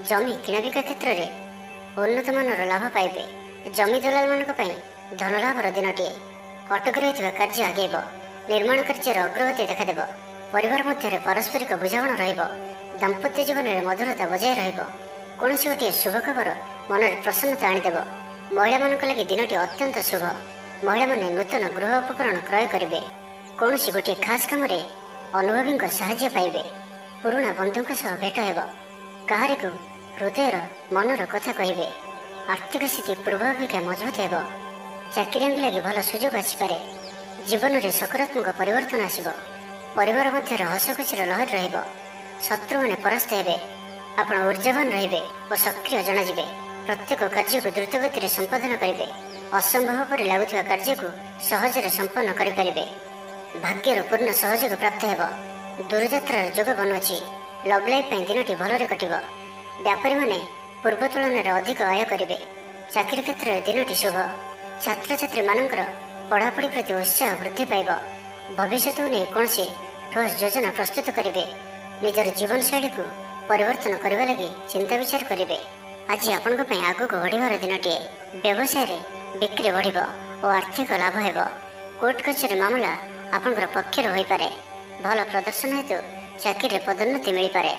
ଜମି କିଣାବିକା କ୍ଷେତ୍ରରେ ଉନ୍ନତମାନର ଲାଭ ପାଇବେ। ଜମି ଦଲାଲମାନଙ୍କ ପାଇଁ ଧନଲାଭର ଦିନଟିଏ। ଅଟକି ରହିଥିବା କାର୍ଯ୍ୟ ଆଗେଇବ। ନିର୍ମାଣ କାର୍ଯ୍ୟର ଅଗ୍ରଗତି ଦେଖାଦେବ। ପରିବାର ମଧ୍ୟରେ ପାରସ୍ପରିକ ବୁଝାମଣା ରହିବ। ଦାମ୍ପତ୍ୟ ଜୀବନରେ ମଧୁରତା ବଜାୟ ରହିବ। କୌଣସି ଗୋଟିଏ ଶୁଭ ଖବର ମନରେ ପ୍ରସନ୍ନତା ଆଣିଦେବ। ମହିଳାମାନଙ୍କ ଲାଗି ଦିନଟି ଅତ୍ୟନ୍ତ ଶୁଭ। ମହିଳାମାନେ ନୂତନ ଗୃହ ଉପକରଣ କ୍ରୟ କରିବେ। କୌଣସି ଗୋଟିଏ ଖାସ୍ କାମରେ ଅନୁଭବୀଙ୍କ ସାହାଯ୍ୟ ପାଇବେ। ପୁରୁଣା ବନ୍ଧୁଙ୍କ ସହ ଭେଟ ହେବ। କାହାରିକୁ ହୃଦୟର ମନର କଥା କହିବେ। ଆର୍ଥିକ ସ୍ଥିତି ପୂର୍ବ ଅପେକ୍ଷା ମଜବୁତ ହେବ। ଚାକିରିଆଙ୍କ ଲାଗି ଭଲ ସୁଯୋଗ ଆସିପାରେ। ଜୀବନରେ ସକାରାତ୍ମକ ପରିବର୍ତ୍ତନ ଆସିବ। ପରିବାର ମଧ୍ୟରେ ହସଖୁସିର ଲହରୀ ରହିବ। ଶତ୍ରୁମାନେ ପରାସ୍ତ ହେବେ। ଆପଣ ଊର୍ଜାବାନ ରହିବେ ଓ ସକ୍ରିୟ ଜଣାଯିବେ। ପ୍ରତ୍ୟେକ କାର୍ଯ୍ୟକୁ ଦ୍ରୁତଗତିରେ ସମ୍ପାଦନ କରିବେ। ଅସମ୍ଭବ ପରି ଲାଗୁଥିବା କାର୍ଯ୍ୟକୁ ସହଜରେ ସମ୍ପନ୍ନ କରିପାରିବେ। ଭାଗ୍ୟର ପୂର୍ଣ୍ଣ ସହଯୋଗ ପ୍ରାପ୍ତ ହେବ। ଦୂରଯାତ୍ରାର ଯୋଗ ବନୁଅଛି। ଲଭ୍ ଲାଇଫ୍ ପାଇଁ ଦିନଟି ଭଲରେ କଟିବ। ବ୍ୟାପାରୀମାନେ ପୂର୍ବ ତୁଳନାରେ ଅଧିକ ଆୟ କରିବେ। ଚାକିରି କ୍ଷେତ୍ରରେ ଦିନଟି ଶୁଭ। ଛାତ୍ରଛାତ୍ରୀମାନଙ୍କର ପଢ଼ାପଢ଼ି ପ୍ରତି ଉତ୍ସାହ ବୃଦ୍ଧି ପାଇବ। ଭବିଷ୍ୟତକୁ ନେଇ କୌଣସି ଠୋସ୍ ଯୋଜନା ପ୍ରସ୍ତୁତ କରିବେ। ନିଜର ଜୀବନଶୈଳୀକୁ ପରିବର୍ତ୍ତନ କରିବା ଲାଗି ଚିନ୍ତା ବିଚାର କରିବେ। ଆଜି ଆପଣଙ୍କ ପାଇଁ ଆଗକୁ ବଢ଼ିବାର ଦିନଟିଏ। ବ୍ୟବସାୟରେ ବିକ୍ରି ବଢ଼ିବ ଓ ଆର୍ଥିକ ଲାଭ ହେବ। କୋର୍ଟ କଚେରୀ ମାମଲା ଆପଣଙ୍କର ପକ୍ଷରେ ହୋଇପାରେ। ଭଲ ପ୍ରଦର୍ଶନ ହେତୁ ଚାକିରିରେ ପଦୋନ୍ନତି ମିଳିପାରେ।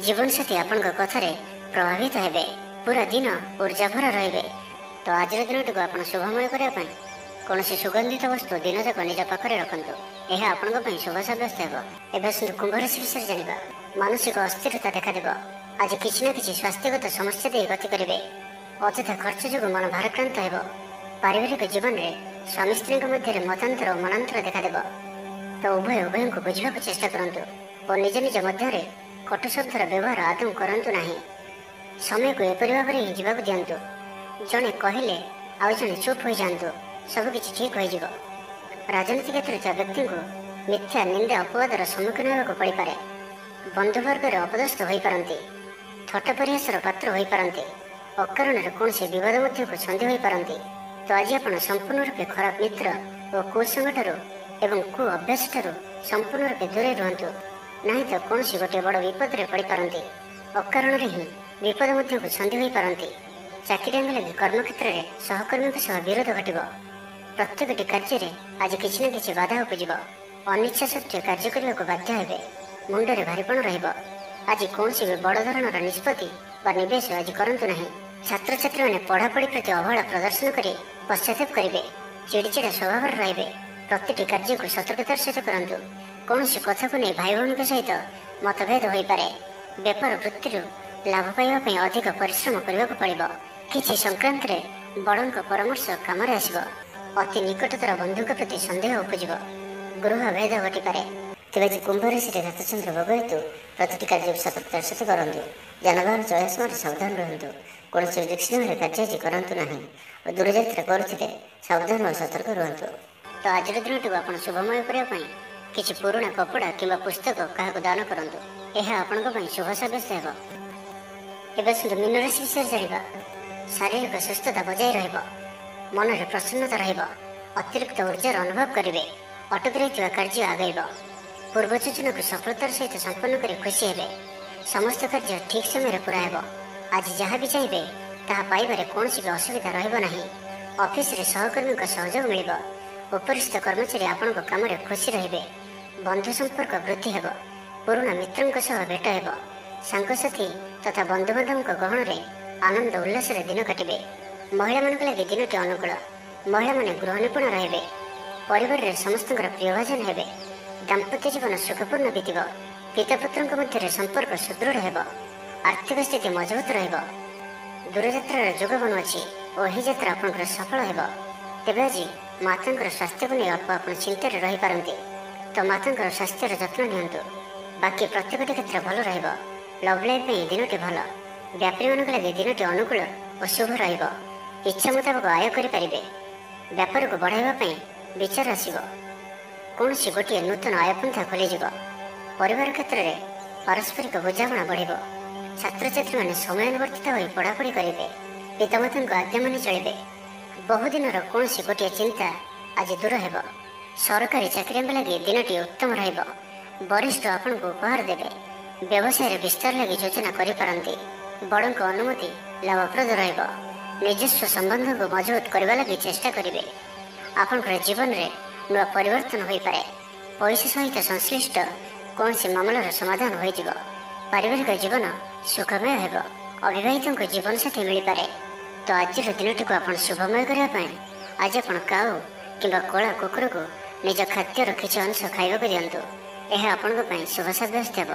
ଜୀବନସାଥୀ ଆପଣଙ୍କ କଥାରେ ପ୍ରଭାବିତ ହେବେ। ପୁରା ଦିନ ଊର୍ଜାଭର ରହିବେ। ତ ଆଜିର ଦିନଟିକୁ ଆପଣ ଶୁଭମୟ କରିବା ପାଇଁ କୌଣସି ସୁଗନ୍ଧିତ ବସ୍ତୁ ଦିନଯାକ ନିଜ ପାଖରେ ରଖନ୍ତୁ। ଏହା ଆପଣଙ୍କ ପାଇଁ ଶୁଭ ସାବ୍ୟସ୍ତ ହେବ। ଏବେ ଆସନ୍ତୁ କୁମ୍ଭ ରାଶି ବିଷୟରେ ଜାଣିବା। ମାନସିକ ଅସ୍ଥିରତା ଦେଖାଦେବ। ଆଜି କିଛି ନା କିଛି ସ୍ୱାସ୍ଥ୍ୟଗତ ସମସ୍ୟା ଦେଇ ଗତି କରିବେ। ଅଯଥା ଖର୍ଚ୍ଚ ଯୋଗୁଁ ମନ ଭାରାକ୍ରାନ୍ତ ହେବ। ପାରିବାରିକ ଜୀବନରେ ସ୍ୱାମୀ ସ୍ତ୍ରୀଙ୍କ ମଧ୍ୟରେ ମତାନ୍ତର ଓ ମନାନ୍ତର ଦେଖାଦେବ। ତ ଉଭୟଙ୍କୁ ବୁଝିବାକୁ ଚେଷ୍ଟା କରନ୍ତୁ ଓ ନିଜ ନିଜ ମଧ୍ୟରେ କଟୁ ଶବ୍ଦର ବ୍ୟବହାର ଆଦୌ କରନ୍ତୁ ନାହିଁ। ସମୟକୁ ଏପରି ଭାବରେ ହିଁ ଯିବାକୁ ଦିଅନ୍ତୁ। ଜଣେ କହିଲେ ଆଉ ଜଣେ ଚୁପ୍ ହୋଇଯାଆନ୍ତୁ, ସବୁକିଛି ଠିକ୍ ହୋଇଯିବ। ରାଜନୀତି କ୍ଷେତ୍ରରେ ଥିବା ବ୍ୟକ୍ତିଙ୍କୁ ମିଥ୍ୟା ନିନ୍ଦା ଅପବାଦର ସମ୍ମୁଖୀନ ହେବାକୁ ପଡ଼ିପାରେ। ବନ୍ଧୁବର୍ଗରେ ଅପଦସ୍ଥ ହୋଇପାରନ୍ତି, ଥଟ୍ଟା ପରିହାସର ପାତ୍ର ହୋଇପାରନ୍ତି, ଅକାରଣରେ କୌଣସି ବିବାଦ ମଧ୍ୟକୁ ଛନ୍ଦି ହୋଇପାରନ୍ତି। ତ ଆଜି ଆପଣ ସମ୍ପୂର୍ଣ୍ଣ ରୂପେ ଖରାପ ମିତ୍ର ଓ କୁସଙ୍ଗଠାରୁ ଏବଂ କୁ ଅଭ୍ୟାସଠାରୁ ସମ୍ପୂର୍ଣ୍ଣ ରୂପେ ଦୂରେଇ ରୁହନ୍ତୁ, ନାହିଁ ତ କୌଣସି ଗୋଟିଏ ବଡ଼ ବିପଦରେ ପଡ଼ିପାରନ୍ତି। ଅକାରଣରେ ହିଁ ବିପଦ ମଧ୍ୟକୁ ଛନ୍ଦି ହୋଇପାରନ୍ତି। ଚାକିରିଆଙ୍କ ଲାଗି କର୍ମକ୍ଷେତ୍ରରେ ସହକର୍ମୀଙ୍କ ସହ ବିରୋଧ ଘଟିବ। ପ୍ରତ୍ୟେକଟି କାର୍ଯ୍ୟରେ ଆଜି କିଛି ନା କିଛି ବାଧା ଉପୁଜିବ। ଅନିଚ୍ଛା ସତ୍ତ୍ୱେ କାର୍ଯ୍ୟ କରିବାକୁ ବାଧ୍ୟ ହେବେ। ମୁଣ୍ଡରେ ଭାରିପଣ ରହିବ। ଆଜି କୌଣସି ବି ବଡ଼ ଧରଣର ନିଷ୍ପତ୍ତି ବା ନିବେଶ ଆଜି କରନ୍ତୁ ନାହିଁ। ଛାତ୍ରଛାତ୍ରୀମାନେ ପଢ଼ାପଢ଼ି ପ୍ରତି ଅବହେଳା ପ୍ରଦର୍ଶନ କରି ପଶ୍ଚାତାପ କରିବେ। ଚିଡ଼ିଚିଡ଼ା ସ୍ୱଭାବର ରହିବେ। ପ୍ରତିଟି କାର୍ଯ୍ୟକୁ ସତର୍କତାର ସହିତ କରନ୍ତୁ। କୌଣସି କଥାକୁ ନେଇ ଭାଇ ଭଉଣୀଙ୍କ ସହିତ ମତଭେଦ ହୋଇପାରେ। ବେପାର ବୃତ୍ତିରୁ ଲାଭ ପାଇବା ପାଇଁ ଅଧିକ ପରିଶ୍ରମ କରିବାକୁ ପଡ଼ିବ। କିଛି ସଂକ୍ରାନ୍ତରେ ବଡ଼ଙ୍କ ପରାମର୍ଶ କାମରେ ଆସିବ। ଅତି ନିକଟତର ବନ୍ଧୁଙ୍କ ପ୍ରତି ସନ୍ଦେହ ଉପୁଜିବ। ଗୃହ ଭେଦ ଘଟିପାରେ। ତେବେ ଆଜି କୁମ୍ଭ ରାଶିରେ ରଥଚନ୍ଦ୍ର ଭୋଗ ହେତୁ ପ୍ରତିଟି କାର୍ଯ୍ୟକୁ ସତର୍କତାର ସହିତ କରନ୍ତୁ। ଯାନବାହନ ଚଳାଇବା ସମୟରେ ସାବଧାନ ରୁହନ୍ତୁ। କୌଣସି ଉଦ୍ଦେଶ୍ୟରେ କାର୍ଯ୍ୟ ଆଜି କରନ୍ତୁ ନାହିଁ ଓ ଦୂରଯାତ୍ରା କରୁଥିଲେ ସାବଧାନ ଓ ସତର୍କ ରୁହନ୍ତୁ। ତ ଆଜିର ଦିନଟିକୁ ଆପଣ ଶୁଭମୟ କରିବା ପାଇଁ କିଛି ପୁରୁଣା କପଡ଼ା କିମ୍ବା ପୁସ୍ତକ କାହାକୁ ଦାନ କରନ୍ତୁ। ଏହା ଆପଣଙ୍କ ପାଇଁ ଶୁଭ ସାବ୍ୟସ୍ତ ହେବ। ଏବେ ଆସନ୍ତୁ ମୀନ ରାଶି ବିଷୟରେ ଜାଣିବା। ଶାରୀରିକ ସୁସ୍ଥତା ବଜାୟ ରହିବ। ମନରେ ପ୍ରସନ୍ନତା ରହିବ। ଅତିରିକ୍ତ ଉର୍ଜାର ଅନୁଭବ କରିବେ। ଅଟକି ରହିଥିବା କାର୍ଯ୍ୟ ଆଗେଇବ। ପୂର୍ବ ଯୋଜନାକୁ ସଫଳତାର ସହିତ ସମ୍ପନ୍ନ କରି ଖୁସି ହେବେ। ସମସ୍ତ କାର୍ଯ୍ୟ ଠିକ୍ ସମୟରେ ପୁରା ହେବ। ଆଜି ଯାହା ବି ଚାହିଁବେ ତାହା ପାଇବାରେ କୌଣସି ବି ଅସୁବିଧା ରହିବ ନାହିଁ। ଅଫିସରେ ସହକର୍ମୀଙ୍କ ସହଯୋଗ ମିଳିବ। ଉପରିସ୍ଥ କର୍ମଚାରୀ ଆପଣଙ୍କ କାମରେ ଖୁସି ରହିବେ। ବନ୍ଧୁ ସମ୍ପର୍କ ବୃଦ୍ଧି ହେବ। ପୁରୁଣା ମିତ୍ରଙ୍କ ସହ ଭେଟ ହେବ। ସାଙ୍ଗସାଥୀ ତଥା ବନ୍ଧୁବାନ୍ଧବଙ୍କ ଗହଣରେ ଆନନ୍ଦ ଉଲ୍ଲାସରେ ଦିନ କାଟିବେ। ମହିଳାମାନଙ୍କ ଲାଗି ଦିନଟି ଅନୁକୂଳ। ମହିଳାମାନେ ଗୃହ ନିପୁଣ ରହିବେ। ପରିବାରରେ ସମସ୍ତଙ୍କର ପ୍ରିୟଭାଜନ ହେବେ। ଦାମ୍ପତ୍ୟ ଜୀବନ ସୁଖପୂର୍ଣ୍ଣ ବିତିବ। ପିତାପୁତ୍ରଙ୍କ ମଧ୍ୟରେ ସମ୍ପର୍କ ସୁଦୃଢ଼ ହେବ। ଆର୍ଥିକ ସ୍ଥିତି ମଜବୁତ ରହିବ। ଦୂରଯାତ୍ରାର ଯୋଗ ବନୁଅଛି ଓ ଏହି ଯାତ୍ରା ଆପଣଙ୍କର ସଫଳ ହେବ। ତେବେ ଆଜି ମାତାଙ୍କର ସ୍ୱାସ୍ଥ୍ୟକୁ ନେଇ ଅଳ୍ପ ଆପଣ ଚିନ୍ତାରେ ରହିପାରନ୍ତି। ତ ମାତାଙ୍କର ସ୍ୱାସ୍ଥ୍ୟର ଯତ୍ନ ନିଅନ୍ତୁ। ବାକି ପ୍ରତ୍ୟେକଟି କ୍ଷେତ୍ର ଭଲ ରହିବ। ଲଭ୍ ଲାଇଫ୍ ପାଇଁ ଦିନଟି ଭଲ। ବ୍ୟାପାରୀମାନଙ୍କ ଲାଗି ଦିନଟି ଅନୁକୂଳ ଓ ଶୁଭ ରହିବ। ଇଚ୍ଛା ମୁତାବକ ଆୟ କରିପାରିବେ। ବ୍ୟାପାରକୁ ବଢ଼ାଇବା ପାଇଁ ବିଚାର ଆସିବ। କୌଣସି ଗୋଟିଏ ନୂତନ ଆୟପନ୍ଥା ଖୋଲିଯିବ। ପରିବାର କ୍ଷେତ୍ରରେ ପାରସ୍ପରିକ ବୁଝାମଣା ବଢ଼ିବ। ଛାତ୍ରଛାତ୍ରୀମାନେ ସମୟାନୁବର୍ତ୍ତିତ ହୋଇ ପଢ଼ାପଢ଼ି କରିବେ। ପିତାମାତାଙ୍କ ଆଜ୍ଞା ମାନି ଚଳିବେ। ବହୁଦିନର କୌଣସି ଗୋଟିଏ ଚିନ୍ତା ଆଜି ଦୂର ହେବ। ସରକାରୀ ଚାକିରିଆଙ୍କ ଲାଗି ଦିନଟି ଉତ୍ତମ ରହିବ। ବରିଷ୍ଠ ଆପଣଙ୍କୁ ଉପହାର ଦେବେ। ବ୍ୟବସାୟରେ ବିସ୍ତାର ଲାଗି ଯୋଜନା କରିପାରନ୍ତି। ବଡ଼ଙ୍କ ଅନୁମତି ଲାଭପ୍ରଦ ରହିବ। ନିଜସ୍ୱ ସମ୍ବନ୍ଧକୁ ମଜବୁତ କରିବା ଲାଗି ଚେଷ୍ଟା କରିବେ। ଆପଣଙ୍କର ଜୀବନରେ ନୂଆ ପରିବର୍ତ୍ତନ ହୋଇପାରେ। ପଇସା ସହିତ ସଂଶ୍ଳିଷ୍ଟ କୌଣସି ମାମଲାର ସମାଧାନ ହୋଇଯିବ। ପାରିବାରିକ ଜୀବନ ସୁଖମୟ ହେବ। ଅବିବାହିତଙ୍କୁ ଜୀବନସାଥୀ ମିଳିପାରେ। ତ ଆଜିର ଦିନଟିକୁ ଆପଣ ଶୁଭମୟ କରିବା ପାଇଁ ଆଜି ଆପଣ କାଉ କିମ୍ବା କଳା କୁକୁରକୁ ନିଜ ଖାଦ୍ୟର କିଛି ଅଂଶ ଖାଇବାକୁ ଦିଅନ୍ତୁ। ଏହା ଆପଣଙ୍କ ପାଇଁ ଶୁଭ ସାବ୍ୟସ୍ତ ହେବ।